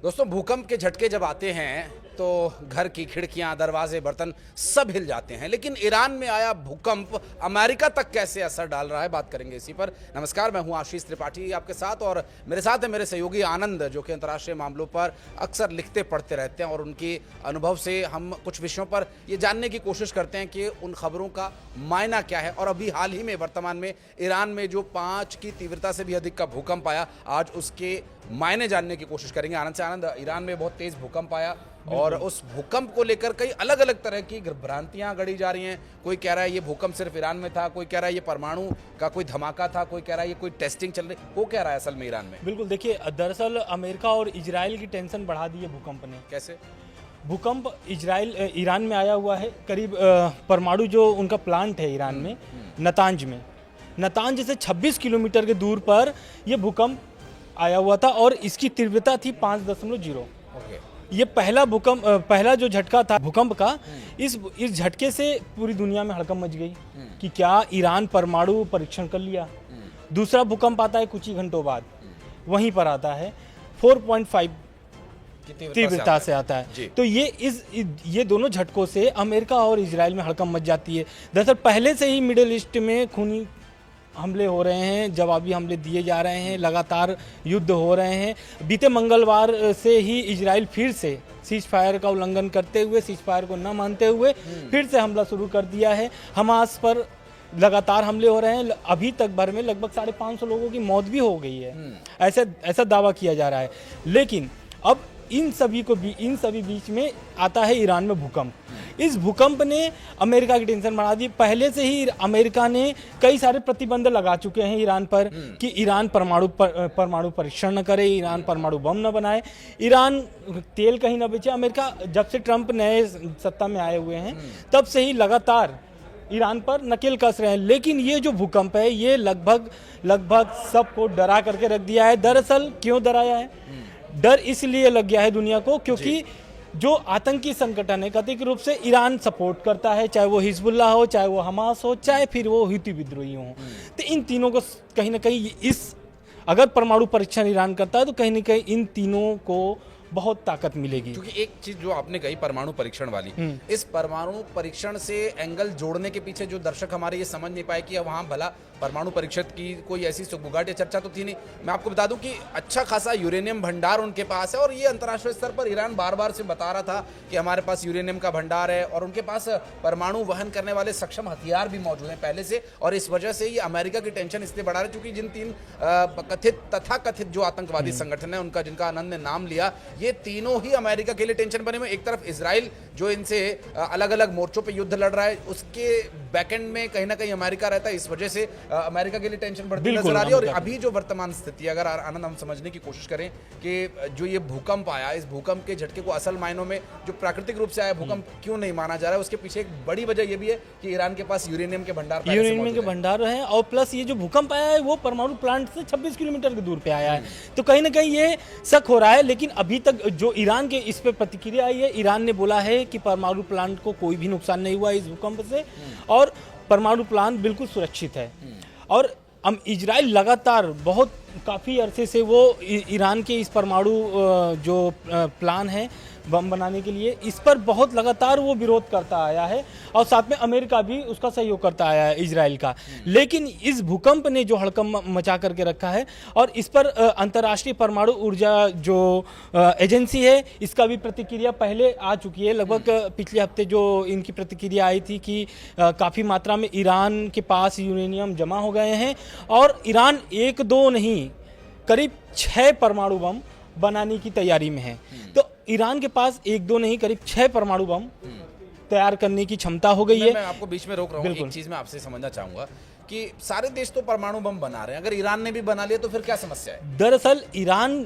दोस्तों, भूकंप के झटके जब आते हैं तो घर की खिड़कियां, दरवाजे, बर्तन सब हिल जाते हैं। लेकिन ईरान में आया भूकंप अमेरिका तक कैसे असर डाल रहा है, बात करेंगे इसी पर। नमस्कार, मैं हूं आशीष त्रिपाठी आपके साथ, और मेरे साथ है मेरे सहयोगी आनंद, जो कि अंतर्राष्ट्रीय मामलों पर अक्सर लिखते पढ़ते रहते हैं, और उनके अनुभव से हम कुछ विषयों पर ये जानने की कोशिश करते हैं कि उन खबरों का मायना क्या है। और अभी हाल ही में वर्तमान में ईरान में जो 5 की तीव्रता से भी अधिक का भूकंप आया, आज उसके मायने जानने की कोशिश करेंगे आनंद से। आनंद, ईरान में बहुत तेज भूकंप आया और उस भूकंप को लेकर कई अलग अलग तरह की भ्रांतियां गढ़ी जा रही हैं। कोई कह रहा है ये भूकंप सिर्फ ईरान में था, कोई कह रहा है ये परमाणु का कोई धमाका था, कोई कह रहा है ये कोई टेस्टिंग चल रही। वो कह रहा है असल में ईरान में? बिल्कुल, देखिए, दरअसल अमेरिका और इजराइल की टेंशन बढ़ा दी है भूकंप ने। कैसे? भूकंप ईरान में आया हुआ है। करीब परमाणु जो उनका प्लांट है ईरान में, नतांज से 26 किलोमीटर के दूर पर यह भूकंप आया हुआ था और इसकी तीव्रता थी 5.0। ये पहला जो झटका था भूकंप का, इस झटके से पूरी दुनिया में हड़कंप मच गई कि क्या ईरान परमाणु परीक्षण कर लिया। दूसरा भूकंप आता है कुछ ही घंटों बाद, वहीं पर आता है 4.5 तीव्रता से आता है। तो ये दोनों झटकों से अमेरिका और इजराइल में हड़कंप मच जाती है। दरअसल पहले से ही मिडिल ईस्ट में खूनी हमले हो रहे हैं, जवाबी हमले दिए जा रहे हैं, लगातार युद्ध हो रहे हैं। बीते मंगलवार से ही इजराइल फिर से सीज फायर का उल्लंघन करते हुए, सीज फायर को न मानते हुए फिर से हमला शुरू कर दिया है। हमास पर लगातार हमले हो रहे हैं। अभी तक भर में लगभग 550 लोगों की मौत भी हो गई है, ऐसा दावा किया जा रहा है। लेकिन अब इन सभी बीच में आता है ईरान में भूकंप। इस भूकंप ने अमेरिका की टेंशन बढ़ा दी। पहले से ही अमेरिका ने कई सारे प्रतिबंध लगा चुके हैं ईरान पर कि ईरान परमाणु परीक्षण न करे, ईरान परमाणु बम न बनाए, ईरान तेल कहीं न बेचे। अमेरिका जब से ट्रंप नए सत्ता में आए हुए हैं तब से ही लगातार ईरान पर नकेल कस रहे हैं। लेकिन ये जो भूकंप है ये लगभग सबको डरा करके रख दिया है। दरअसल क्यों डराया है? डर इसलिए लग गया है दुनिया को क्योंकि जो आतंकी संगठन है, कथित रूप से ईरान सपोर्ट करता है, चाहे वो हिजबुल्लाह हो, चाहे वो हमास हो, चाहे फिर वो हुती विद्रोही हो, तो इन तीनों को कहीं ना कहीं अगर परमाणु परीक्षण ईरान करता है तो कहीं ना कहीं इन तीनों को बहुत ताकत मिलेगी। क्योंकि एक चीज जो आपने कही परमाणु परीक्षण वाली, इस परमाणु परीक्षण से एंगल जोड़ने के पीछे जो दर्शक हमारे ये समझ नहीं पाए कि वहां भला परमाणु परीक्षण की कोई ऐसी सुगबुगाहट या चर्चा तो थी नहीं। मैं आपको बता दूं कि अच्छा खासा यूरेनियम भंडार उनके पास है, और ये अंतर्राष्ट्रीय स्तर पर ईरान बार बार से बता रहा था कि हमारे पास यूरेनियम का भंडार है, और उनके पास परमाणु वहन करने वाले सक्षम हथियार भी मौजूद हैं पहले से। और इस वजह से ये अमेरिका की टेंशन इसलिए बढ़ा रहे क्योंकि जिन 3 तथाकथित जो आतंकवादी संगठन है उनका, जिनका आनंद ने नाम लिया, ये तीनों ही अमेरिका के लिए टेंशन बने हुए। एक तरफ इजराइल जो इनसे अलग अलग मोर्चों पे युद्ध लड़ रहा है, उसके बैकएंड में कहीं ना कहीं अमेरिका रहता है। इस वजह से अमेरिका के लिए टेंशन बढ़ती नजर आ रही है। और अभी जो वर्तमान स्थिति, अगर आनंद हम समझने की कोशिश करें कि जो ये भूकंप आया, इस भूकंप के झटके को असल मायनों में जो प्राकृतिक रूप से आया भूकंप क्यों नहीं माना जा रहा है, उसके पीछे एक बड़ी वजह ये भी है कि ईरान के पास यूरेनियम के भंडार है, और प्लस ये जो भूकंप आया है वो परमाणु प्लांट से 26 किलोमीटर की दूर पे आया है। तो कहीं ना कहीं ये शक हो रहा है। लेकिन अभी तक जो ईरान के इस पे प्रतिक्रिया आई है, ईरान ने बोला है कि परमाणु प्लांट को कोई भी नुकसान नहीं हुआ इस भूकंप से, और परमाणु प्लांट बिल्कुल सुरक्षित है। और इजराइल लगातार काफ़ी अरसे से वो ईरान के इस परमाणु जो प्लान है बम बनाने के लिए, इस पर बहुत लगातार वो विरोध करता आया है, और साथ में अमेरिका भी उसका सहयोग करता आया है इजराइल का। लेकिन इस भूकंप ने जो हड़कंप मचा करके रखा है, और इस पर अंतर्राष्ट्रीय परमाणु ऊर्जा जो एजेंसी है, इसका भी प्रतिक्रिया पहले आ चुकी है। लगभग पिछले हफ्ते जो इनकी प्रतिक्रिया आई थी कि काफ़ी मात्रा में ईरान के पास यूरेनियम जमा हो गए हैं, और ईरान 1-2 नहीं, करीब 6 परमाणु बम बनाने की तैयारी में है। तो ईरान के पास 1-2 नहीं, करीब 6 परमाणु बम तैयार करने की क्षमता हो गई है। मैं आपको बीच में रोक रहा हूँ, एक चीज मैं आपसे समझना चाहूंगा कि सारे देश तो परमाणु बम बना रहे हैं, अगर ईरान ने भी बना लिया तो फिर क्या समस्या है? दरअसल ईरान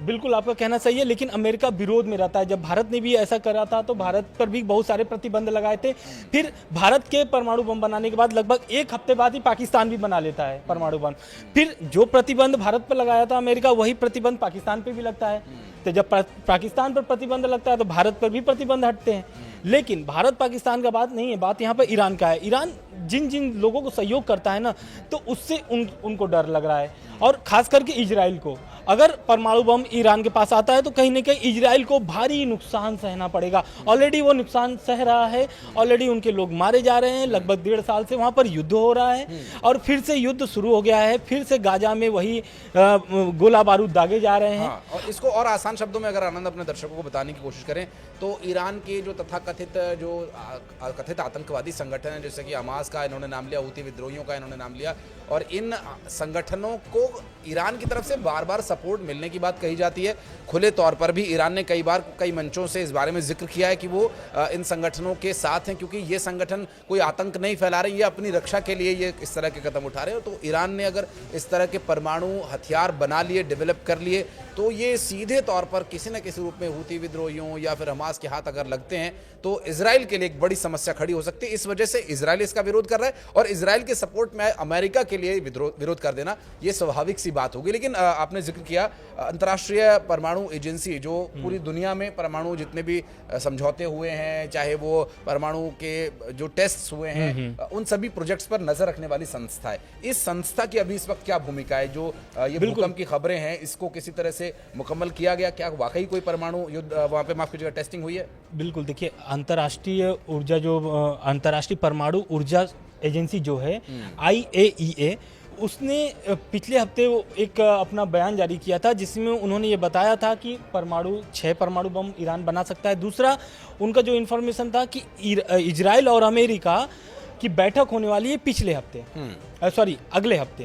बिल्कुल आपका कहना सही है, लेकिन अमेरिका विरोध में रहता है। जब भारत ने भी ऐसा करा था तो भारत पर भी बहुत सारे प्रतिबंध लगाए थे। फिर भारत के परमाणु बम बनाने के बाद लगभग 1 हफ्ते बाद ही पाकिस्तान भी बना लेता है परमाणु बम। फिर जो प्रतिबंध भारत पर लगाया था अमेरिका, वही प्रतिबंध पाकिस्तान पर भी लगता है। तो जब पाकिस्तान पर प्रतिबंध लगता है तो भारत पर भी प्रतिबंध हटते हैं। लेकिन भारत पाकिस्तान का बात नहीं है, बात यहाँ पर ईरान का है। ईरान जिन जिन लोगों को सहयोग करता है ना, तो उससे उनको डर लग रहा है, और खास करके इजराइल को। अगर परमाणु बम ईरान के पास आता है तो कहीं ना कहीं इजराइल को भारी नुकसान सहना पड़ेगा। ऑलरेडी वो नुकसान सह रहा है, ऑलरेडी उनके लोग मारे जा रहे हैं, लगभग 1.5 साल से वहाँ पर युद्ध हो रहा है और फिर से युद्ध शुरू हो गया है, फिर से गाजा में वही गोला बारूद दागे जा रहे हैं। और इसको और आसान शब्दों में अगर आनंद अपने दर्शकों को बताने की कोशिश करें तो ईरान के जो तथाकथित जो कथित आतंकवादी संगठन है, जैसे कि हमास का इन्होंने नाम लिया, हूती विद्रोहियों का इन्होंने नाम लिया, और इन संगठनों को ईरान की तरफ से बार बार सपोर्ट मिलने की बात कही जाती है। खुले तौर पर भी ईरान ने कई बार कई मंचों से इस बारे में जिक्र किया है कि वो इन संगठनों के साथ हैं, क्योंकि ये संगठन कोई आतंक नहीं फैला रहे, ये अपनी रक्षा के लिए ये इस तरह के कदम उठा रहे हैं। तो ईरान ने अगर इस तरह के परमाणु हथियार बना लिए, डेवलप कर लिए, तो ये सीधे तौर पर किसी न किसी रूप में हूती विद्रोहियों या फिर हमास के हाथ अगर लगते हैं तो इजराइल के लिए एक बड़ी समस्या खड़ी हो सकती है। इस वजह से इजराइल इसका विरोध कर रहा है और इजराइल के सपोर्ट में अमेरिका के लिए विरोध कर देना ये स्वाभाविक सी बात होगी। लेकिन आपने जिक्र किया अंतर्राष्ट्रीय परमाणु एजेंसी, जो पूरी दुनिया में परमाणु जितने भी समझौते हुए हैं, चाहे वो परमाणु के जो टेस्ट हुए हैं, उन सभी प्रोजेक्ट्स पर नजर रखने वाली संस्था है। इस संस्था की अभी इस वक्त क्या भूमिका है? जो ये भूकंप की खबरें हैं, इसको किसी तरह से मुकम्मल किया गया? क्या वाकई कोई परमाणु युद्ध वहां पे, माफ कीजिएगा, टेस्टिंग हुई है? बिल्कुल, देखिए अंतर्राष्ट्रीय परमाणु ऊर्जा एजेंसी जो है IAEA, उसने पिछले हफ्ते एक अपना बयान जारी किया था जिसमें उन्होंने ये बताया था कि 6 परमाणु बम ईरान बना सकता है। दूसरा उनका जो इन्फॉर्मेशन था कि इजराइल और अमेरिका की बैठक होने वाली है पिछले हफ्ते, अगले हफ्ते।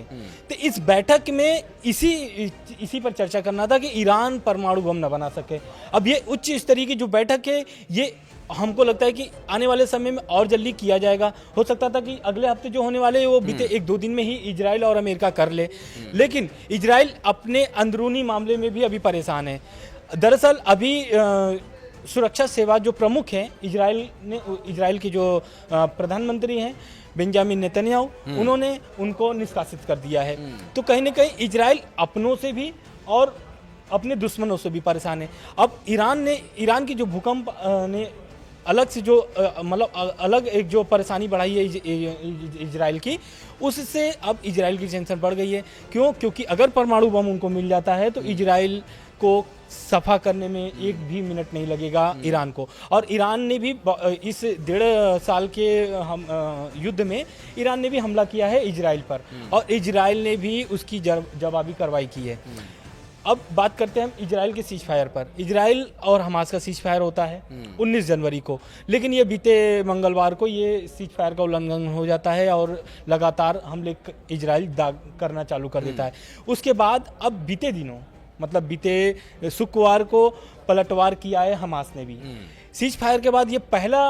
तो इस बैठक में इसी पर चर्चा करना था कि ईरान परमाणु बम न बना सके। अब ये उच्च स्तरीय की जो बैठक है, ये हमको लगता है कि आने वाले समय में और जल्दी किया जाएगा। हो सकता था कि अगले हफ्ते जो होने वाले वो बीते 1-2 दिन में ही इजराइल और अमेरिका कर ले, लेकिन इजराइल अपने अंदरूनी मामले में भी अभी परेशान है। दरअसल अभी सुरक्षा सेवा जो प्रमुख हैं इजराइल के जो प्रधानमंत्री हैं बेंजामिन नेतन्याहू, उन्होंने उनको निष्कासित कर दिया है। तो कहीं ना कहीं इजराइल अपनों से भी और अपने दुश्मनों से भी परेशान है। अब ईरान की जो भूकंप ने अलग से जो अलग एक जो परेशानी बढ़ाई है इजराइल की, उससे अब इजराइल की टेंशन बढ़ गई है। क्योंकि अगर परमाणु बम उनको मिल जाता है तो इजराइल को सफा करने में 1 भी मिनट नहीं लगेगा ईरान को। और ईरान ने भी इस 1.5 साल के युद्ध में ईरान ने भी हमला किया है इजराइल पर, और इजराइल ने भी उसकी जवाबी कार्रवाई की है। अब बात करते हैं हम इजराइल के सीज फायर पर। इजराइल और हमास का सीज फायर होता है 19 जनवरी को, लेकिन ये बीते मंगलवार को ये सीज फायर का उल्लंघन हो जाता है और लगातार हमले इजराइल करना चालू कर देता है। उसके बाद अब बीते दिनों, मतलब बीते शुक्रवार को पलटवार किया है हमास ने भी। सीज फायर के बाद ये पहला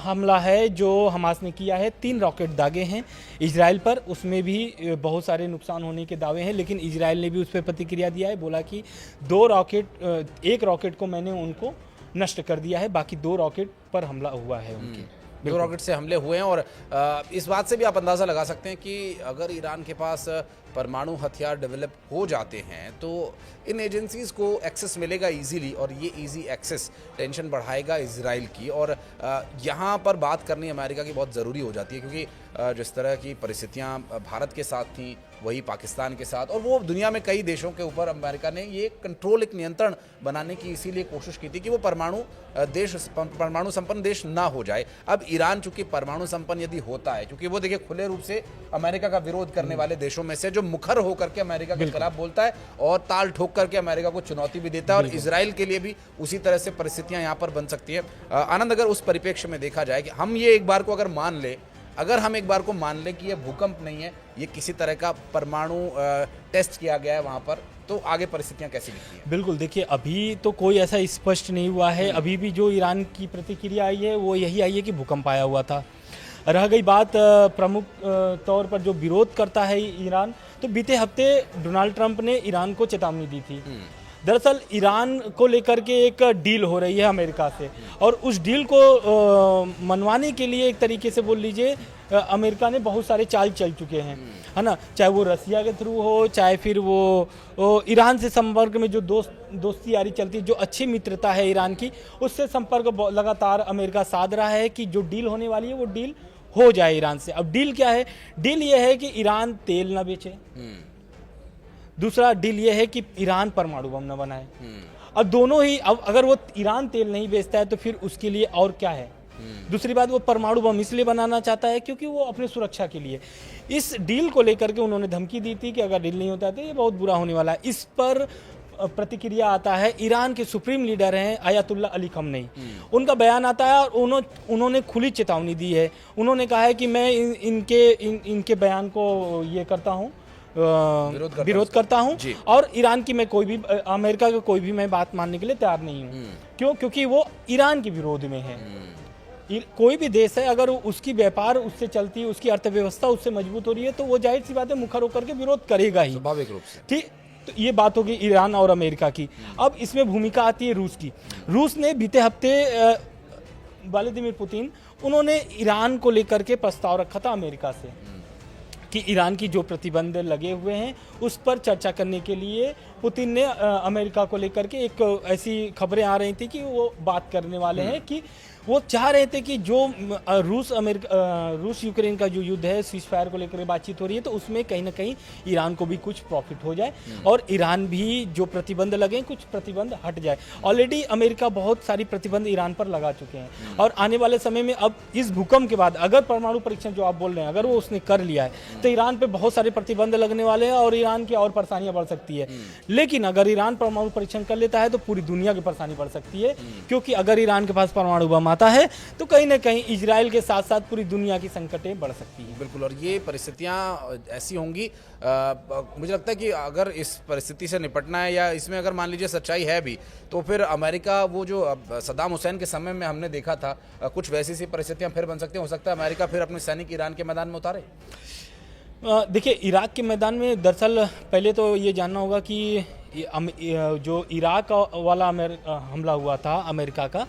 हमला है जो हमास ने किया है। 3 रॉकेट दागे हैं इजराइल पर, उसमें भी बहुत सारे नुकसान होने के दावे हैं, लेकिन इजराइल ने भी उस पर प्रतिक्रिया दिया है। बोला कि 1 रॉकेट को मैंने उनको नष्ट कर दिया है, बाकी 2 रॉकेट पर हमला हुआ है उनके। 2 रॉकेट से हमले हुए हैं। और इस बात से भी आप अंदाज़ा लगा सकते हैं कि अगर ईरान के पास परमाणु हथियार डेवलप हो जाते हैं तो इन एजेंसीज को एक्सेस मिलेगा इजीली, और ये इजी एक्सेस टेंशन बढ़ाएगा इजराइल की। और यहाँ पर बात करनी अमेरिका की बहुत ज़रूरी हो जाती है, क्योंकि जिस तरह की परिस्थितियाँ भारत के साथ थी वही पाकिस्तान के साथ, और वो दुनिया में कई देशों के ऊपर अमेरिका ने ये कंट्रोल, एक नियंत्रण बनाने की इसीलिए कोशिश की थी कि वो परमाणु संपन्न देश ना हो जाए। अब ईरान चूंकि परमाणु संपन्न यदि होता है, क्योंकि वो देखिए खुले रूप से अमेरिका का विरोध करने वाले देशों में से, जो मुखर होकर के अमेरिका के खिलाफ बोलता है और ताल ठोक करके अमेरिका को चुनौती भी देता है, और इजराइल के लिए भी उसी तरह से परिस्थितियां यहाँ पर बन सकती है। आनंद, अगर उस परिप्रेक्ष्य में देखा जाए कि हम ये एक बार को अगर मान ले, अगर हम एक बार को मान लें कि ये भूकंप नहीं है, ये किसी तरह का परमाणु टेस्ट किया गया है वहाँ पर, तो आगे परिस्थितियाँ कैसी दिखती हैं? बिल्कुल, देखिए अभी तो कोई ऐसा स्पष्ट नहीं हुआ है। अभी भी जो ईरान की प्रतिक्रिया आई है वो यही आई है कि भूकंप आया हुआ था। रह गई बात प्रमुख तौर पर जो विरोध करता है ईरान, तो बीते हफ्ते डोनाल्ड ट्रंप ने ईरान को चेतावनी दी थी। दरअसल ईरान को लेकर के एक डील हो रही है अमेरिका से, और उस डील को मनवाने के लिए एक तरीके से बोल लीजिए अमेरिका ने बहुत सारे चाल चल चुके हैं, है ना। चाहे वो रसिया के थ्रू हो, चाहे फिर वो ईरान से संपर्क में जो दोस्ती यारी चलती है, जो अच्छी मित्रता है ईरान की, उससे संपर्क लगातार अमेरिका साध रहा है कि जो डील होने वाली है वो डील हो जाए ईरान से। अब डील क्या है? डील ये है कि ईरान तेल ना बेचे, दूसरा डील ये है कि ईरान परमाणु बम न बनाए। अब दोनों ही, अब अगर वो ईरान तेल नहीं बेचता है तो फिर उसके लिए और क्या है। दूसरी बात, वो परमाणु बम इसलिए बनाना चाहता है क्योंकि वो अपनी सुरक्षा के लिए। इस डील को लेकर के उन्होंने धमकी दी थी कि अगर डील नहीं होता तो ये बहुत बुरा होने वाला है। इस पर प्रतिक्रिया आता है, ईरान के सुप्रीम लीडर हैं अयातुल्ला अली खमनेई, उनका बयान आता है और उन्होंने खुली चेतावनी दी है। उन्होंने कहा है कि मैं इनके बयान को ये करता हूँ, विरोध करता हूँ और ईरान की मैं कोई भी, अमेरिका का कोई भी मैं बात मानने के लिए तैयार नहीं हूँ। क्यों? क्योंकि वो ईरान के विरोध में है। कोई भी देश है, अगर उसकी व्यापार उससे चलती है, उसकी अर्थव्यवस्था उससे मजबूत हो रही है, तो वो जाहिर सी बात है मुखर होकर के विरोध करेगा ही, स्वाभाविक रूप से। ठीक, तो ये बात होगी ईरान और अमेरिका की। अब इसमें भूमिका आती है रूस की। रूस ने बीते हफ्ते व्लादिमीर पुतिन, उन्होंने ईरान को लेकर के प्रस्ताव रखा था अमेरिका से कि ईरान की जो प्रतिबंध लगे हुए हैं उस पर चर्चा करने के लिए पुतिन ने अमेरिका को लेकर के, एक ऐसी खबरें आ रही थी कि वो बात करने वाले हैं कि वो चाह रहे थे कि जो रूस यूक्रेन का जो युद्ध है, सीज फायर को लेकर बातचीत हो रही है, तो उसमें कहीं ना कहीं ईरान को भी कुछ प्रॉफिट हो जाए और ईरान भी जो प्रतिबंध लगे कुछ प्रतिबंध हट जाए। ऑलरेडी अमेरिका बहुत सारी प्रतिबंध ईरान पर लगा चुके हैं और आने वाले समय में, अब इस भूकंप के बाद अगर परमाणु परीक्षण जो आप बोल रहे हैं अगर वो उसने कर लिया है तो ईरान पे बहुत सारे प्रतिबंध लगने वाले हैं और ईरान की और परेशानियां बढ़ सकती है। लेकिन अगर ईरान परमाणु परीक्षण कर लेता है तो पूरी दुनिया की परेशानी बढ़ सकती है, क्योंकि अगर ईरान के पास परमाणु बम आता है तो कहीं ना कहीं इजराइल के साथ साथ पूरी दुनिया की संकटें बढ़ सकती हैं। बिल्कुल, और ये परिस्थितियां ऐसी होंगी, मुझे लगता है कि अगर इस परिस्थिति से निपटना है या इसमें अगर मान लीजिए सच्चाई है भी, तो फिर अमेरिका, वो जो सद्दाम हुसैन के समय में हमने देखा था, कुछ वैसी सी परिस्थितियां फिर बन सकती हैं। हो सकता है अमेरिका फिर अपने सैनिक ईरान के मैदान में उतारे। देखिए, इराक के मैदान में दरअसल पहले तो ये जानना होगा कि जो इराक वाला हमला हुआ था अमेरिका का,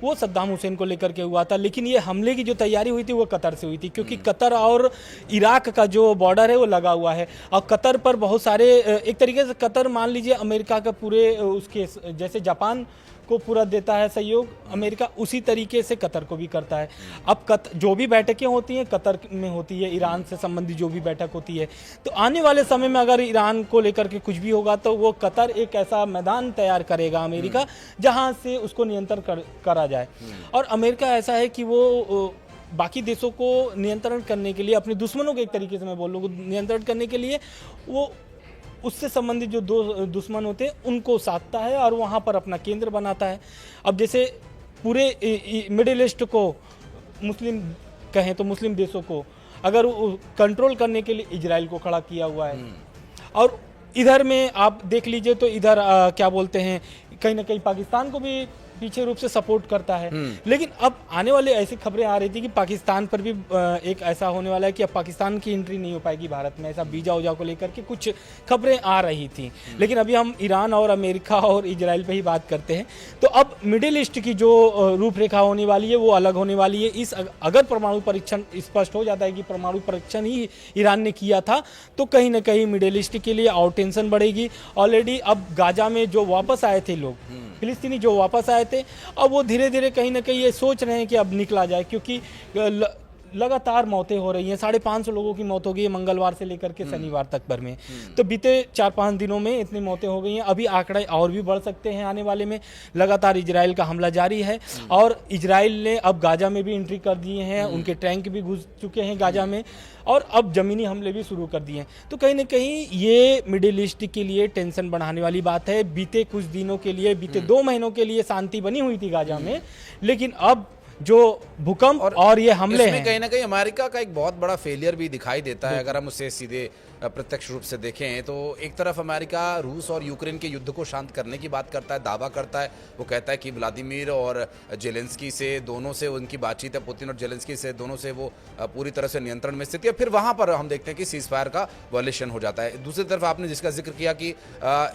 वो सद्दाम हुसैन को लेकर के हुआ था, लेकिन ये हमले की जो तैयारी हुई थी वो कतर से हुई थी, क्योंकि कतर और इराक का जो बॉर्डर है वो लगा हुआ है और कतर पर बहुत सारे, एक तरीके से कतर मान लीजिए अमेरिका का पूरे उसके, जैसे जापान को पूरा देता है सहयोग अमेरिका, उसी तरीके से कतर को भी करता है। अब जो भी बैठकें होती हैं कतर में होती है, ईरान से संबंधित जो भी बैठक होती है, तो आने वाले समय में अगर ईरान को लेकर के कुछ भी होगा तो वो कतर एक ऐसा मैदान तैयार करेगा अमेरिका जहां से उसको नियंत्रण करा जाए। और अमेरिका ऐसा है कि वो बाकी देशों को नियंत्रण करने के लिए, अपने दुश्मनों को एक तरीके से मैं बोल लूँ नियंत्रण करने के लिए, वो उससे संबंधित जो दो दुश्मन होते हैं उनको साधता है और वहाँ पर अपना केंद्र बनाता है। अब जैसे पूरे मिडिल ईस्ट को, मुस्लिम कहें तो मुस्लिम देशों को अगर कंट्रोल करने के लिए इजराइल को खड़ा किया हुआ है, और इधर में आप देख लीजिए तो इधर क्या बोलते हैं, कहीं ना कहीं पाकिस्तान को भी पीछे रूप से सपोर्ट करता है। लेकिन अब आने वाले ऐसी खबरें आ रही थी कि पाकिस्तान पर भी एक ऐसा होने वाला है कि अब पाकिस्तान की एंट्री नहीं हो पाएगी भारत में, ऐसा वीजा उजा को लेकर के कुछ खबरें आ रही थी। लेकिन अभी हम ईरान और अमेरिका और इजराइल पे ही बात करते हैं, तो अब मिडिल ईस्ट की जो रूपरेखा होने वाली है वो अलग होने वाली है। इस अगर परमाणु परीक्षण स्पष्ट हो जाता है कि परमाणु परीक्षण ही ईरान ने किया था, तो कहीं ना कहीं मिडिल ईस्ट के लिए और टेंशन बढ़ेगी। ऑलरेडी अब गाजा में जो वापस आए थे लोग, फिलिस्तीनी जो वापस आए थे, अब वो धीरे धीरे कहीं ना कहीं ये सोच रहे हैं कि अब निकला जाए, क्योंकि लगातार मौतें हो रही हैं। 550 लोगों की मौत हो गई है मंगलवार से लेकर के शनिवार तक भर में। तो बीते 4-5 दिनों में इतनी मौतें हो गई हैं, अभी आंकड़े और भी बढ़ सकते हैं आने वाले में। लगातार इजराइल का हमला जारी है और इजराइल ने अब गाजा में भी एंट्री कर दिए हैं, उनके टैंक भी घुस चुके हैं गाजा में और अब जमीनी हमले भी शुरू कर दिए हैं। तो कहीं ना कहीं ये मिडिल ईस्ट के लिए टेंशन बढ़ाने वाली बात है। बीते कुछ दिनों के लिए, बीते 2 महीनों के लिए शांति बनी हुई थी गाजा में, लेकिन अब जो भूकंप और ये हमले हैं, कहीं ना कहीं अमेरिका का एक बहुत बड़ा फेलियर भी दिखाई देता है। अगर हम उसे सीधे प्रत्यक्ष रूप से देखें तो एक तरफ अमेरिका रूस और यूक्रेन के युद्ध को शांत करने की बात करता है, दावा करता है, वो कहता है कि व्लादिमीर और जेलेंस्की से, दोनों से उनकी बातचीत है, पुतिन और जेलेंस्की से, दोनों से वो पूरी तरह से नियंत्रण में स्थिति है। फिर वहाँ पर हम देखते हैं कि सीज फायर का वायलेशन हो जाता है। दूसरी तरफ आपने जिसका जिक्र किया कि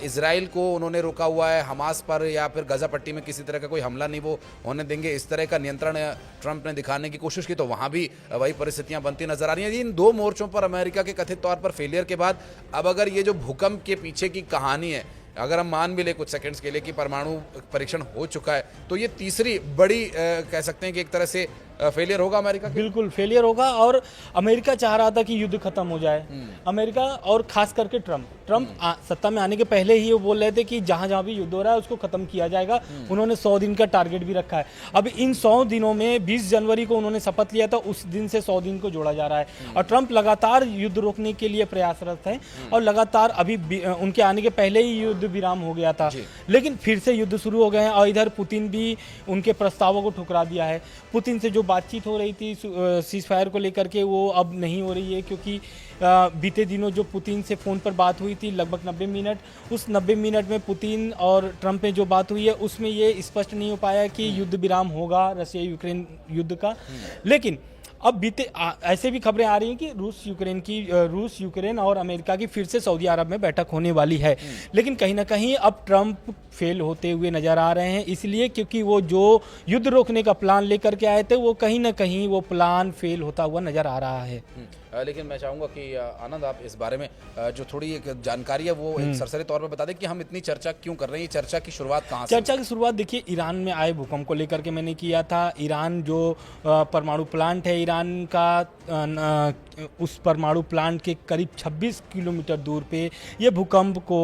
इजराइल को उन्होंने रोका हुआ है, हमास पर या फिर गजा पट्टी में किसी तरह का कोई हमला नहीं वो होने देंगे, इस तरह का नियंत्रण ट्रंप ने दिखाने की कोशिश की, तो वहाँ भी वही परिस्थितियाँ बनती नजर आ रही हैं। इन 2 मोर्चों पर अमेरिका के कथित तौर पर फेलियर के बाद अब अगर ये जो भूकंप के पीछे की कहानी है, अगर हम मान भी ले कुछ सेकंड्स के लिए कि परमाणु परीक्षण हो चुका है, तो ये तीसरी बड़ी कह सकते हैं कि एक तरह से फेलियर होगा अमेरिका का? बिल्कुल फेलियर होगा। और अमेरिका चाह रहा था कि युद्ध खत्म हो जाए, अमेरिका और खास करके ट्रम्प सत्ता में आने के पहले ही वो बोल रहे थे कि जहां जहां भी युद्ध हो रहा है उसको खत्म किया जाएगा। उन्होंने 100 दिन का टारगेट भी रखा है। अब इन 100 दिनों में 20 जनवरी को उन्होंने शपथ लिया था, उस दिन से 100 दिन को जोड़ा जा रहा है और ट्रम्प लगातार युद्ध रोकने के लिए प्रयासरत है और लगातार अभी उनके आने के पहले ही युद्ध विराम हो गया था, लेकिन फिर से युद्ध शुरू हो गए हैं और इधर पुतिन भी उनके प्रस्तावों को ठुकरा दिया है। पुतिन से जो बातचीत हो रही थी सीज फायर को लेकर के, वो अब नहीं हो रही है क्योंकि बीते दिनों जो पुतिन से फ़ोन पर बात हुई थी लगभग 90 मिनट, उस 90 मिनट में पुतिन और ट्रम्प में जो बात हुई है उसमें ये स्पष्ट नहीं हो पाया कि युद्ध विराम होगा रशिया यूक्रेन युद्ध का। लेकिन अब ऐसे भी खबरें आ रही हैं कि रूस यूक्रेन और अमेरिका की फिर से सऊदी अरब में बैठक होने वाली है, लेकिन कहीं ना कहीं अब ट्रम्प फेल होते हुए नजर आ रहे हैं, इसलिए क्योंकि वो जो युद्ध रोकने का प्लान लेकर के आए थे वो कहीं ना कहीं वो प्लान फेल होता हुआ नजर आ रहा है। लेकिन मैं चाहूँगा कि आनंद आप इस बारे में जो थोड़ी एक जानकारी है वो एक सरसरी तौर पर बता दें कि हम इतनी चर्चा क्यों कर रहे हैं, चर्चा की शुरुआत कहाँ से? चर्चा की शुरुआत देखिए ईरान में आए भूकंप को लेकर के मैंने किया था। ईरान जो परमाणु प्लांट है ईरान का, उस परमाणु प्लांट के करीब 26 किलोमीटर दूर पे ये भूकंप को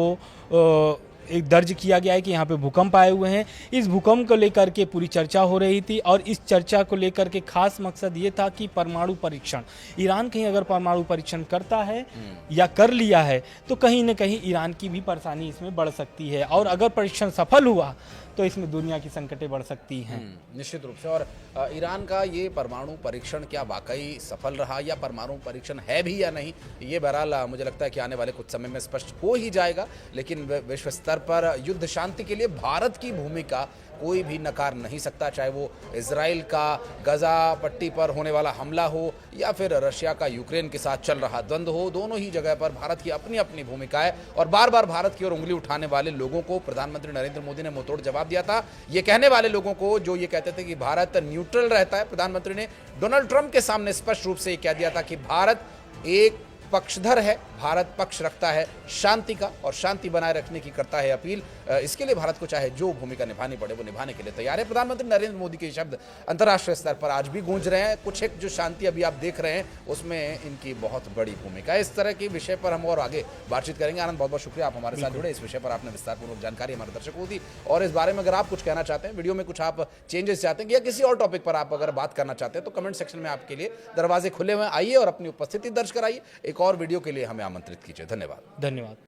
एक दर्ज किया गया है कि यहाँ पे भूकंप आए हुए हैं। इस भूकंप को लेकर के पूरी चर्चा हो रही थी और इस चर्चा को लेकर के खास मकसद ये था कि परमाणु परीक्षण, ईरान कहीं अगर परमाणु परीक्षण करता है या कर लिया है तो कहीं ना कहीं ईरान की भी परेशानी इसमें बढ़ सकती है और अगर परीक्षण सफल हुआ तो इसमें दुनिया की संकटें बढ़ सकती हैं। निश्चित रूप से। और ईरान का ये परमाणु परीक्षण क्या वाकई सफल रहा या परमाणु परीक्षण है भी या नहीं, ये बहरहाल मुझे लगता है कि आने वाले कुछ समय में स्पष्ट हो ही जाएगा। लेकिन विश्व स्तर पर युद्ध शांति के लिए भारत की भूमिका कोई भी नकार नहीं सकता, चाहे वो इजराइल का गजा पट्टी पर होने वाला हमला हो या फिर रशिया का यूक्रेन के साथ चल रहा द्वंद्व हो। दोनों ही जगह पर भारत की अपनी अपनी भूमिका है और बार बार भारत की ओर उंगली उठाने वाले लोगों को प्रधानमंत्री नरेंद्र मोदी ने मुंहतोड़ जवाब दिया था। ये कहने वाले लोगों को जो ये कहते थे कि भारत न्यूट्रल रहता है, प्रधानमंत्री ने डोनाल्ड ट्रंप के सामने स्पष्ट रूप से ये कह दिया था कि भारत एक पक्षधर है, भारत पक्ष रखता है शांति का और शांति बनाए रखने की करता है अपील। इसके लिए भारत को चाहे जो भूमिका निभानी पड़े वो निभाने के लिए तैयार है। प्रधानमंत्री नरेंद्र मोदी के शब्द अंतर्राष्ट्रीय स्तर पर आज भी गूंज रहे हैं। कुछ एक जो शांति अभी आप देख रहे हैं उसमें इनकी बहुत बड़ी भूमिका है। इस तरह के विषय पर हम और आगे बातचीत करेंगे। आनंद, बहुत बहुत शुक्रिया आप हमारे साथ जुड़े। इस विषय पर आपने विस्तारपूर्वक जानकारी हमारे दर्शकों को दी और इस बारे में अगर आप कुछ कहना चाहते हैं, वीडियो में कुछ आप चेंजेस चाहते हैं या किसी और टॉपिक पर आप अगर बात करना चाहते हैं तो कमेंट सेक्शन में आपके लिए दरवाजे खुले हुए, आइए और अपनी उपस्थिति दर्ज कराइए। एक और वीडियो के लिए हमें आमंत्रित कीजिए। धन्यवाद।